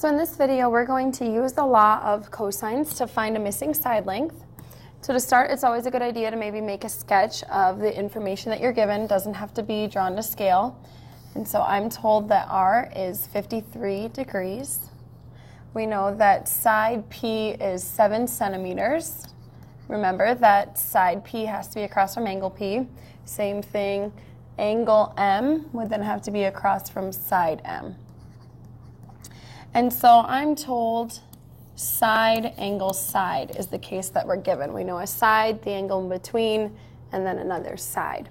So in this video, we're going to use the law of cosines to find a missing side length. So to start, it's always a good idea to maybe make a sketch of the information that you're given. It doesn't have to be drawn to scale. And so I'm told that R is 53 degrees. We know that side P is 7 centimeters. Remember that side P has to be across from angle P. Same thing, angle M would then have to be across from side M. And so I'm told side, angle, side is the case that we're given. We know a side, the angle in between, and then another side.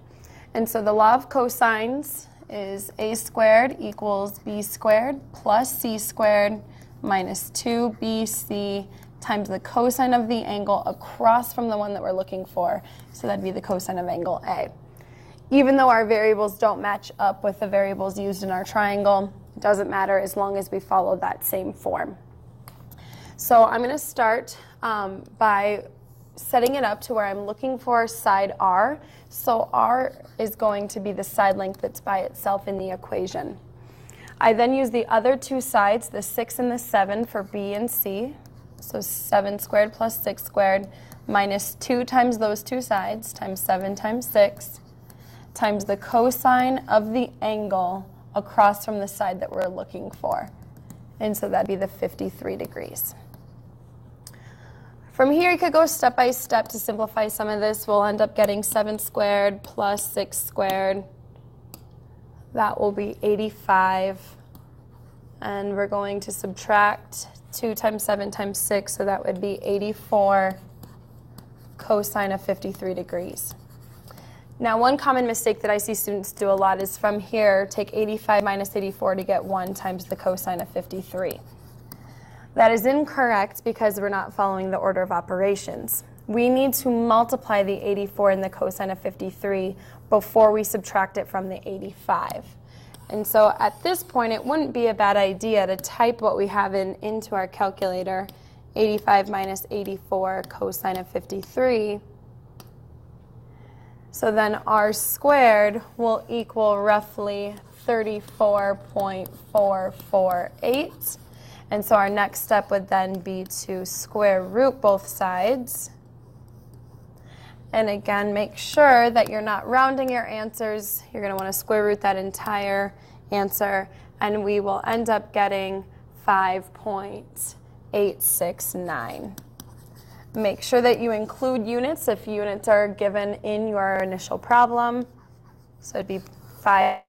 And so the law of cosines is a squared equals b squared plus c squared minus 2bc times the cosine of the angle across from the one that we're looking for. So that'd be the cosine of angle A. Even though our variables don't match up with the variables used in our triangle, it doesn't matter as long as we follow that same form. So I'm going to start by setting it up to where I'm looking for side R. So R is going to be the side length that's by itself in the equation. I then use the other two sides, the 6 and the 7, for B and C. So 7 squared plus 6 squared minus 2 times those two sides, times 7 times 6, times the cosine of the angle across from the side that we're looking for. And so that'd be the 53 degrees. From here, you could go step by step to simplify some of this. We'll end up getting 7 squared plus 6 squared. That will be 85. And we're going to subtract 2 times 7 times 6, so that would be 84 cosine of 53 degrees. Now, one common mistake that I see students do a lot is from here, take 85 minus 84 to get 1 times the cosine of 53. That is incorrect because we're not following the order of operations. We need to multiply the 84 and the cosine of 53 before we subtract it from the 85. And so at this point, it wouldn't be a bad idea to type what we have into our calculator, 85 minus 84 cosine of 53. So then R squared will equal roughly 34.448. And so our next step would then be to square root both sides. And again, make sure that you're not rounding your answers. You're going to want to square root that entire answer, and we will end up getting 5.869. Make sure that you include units if units are given in your initial problem. So it'd be 5.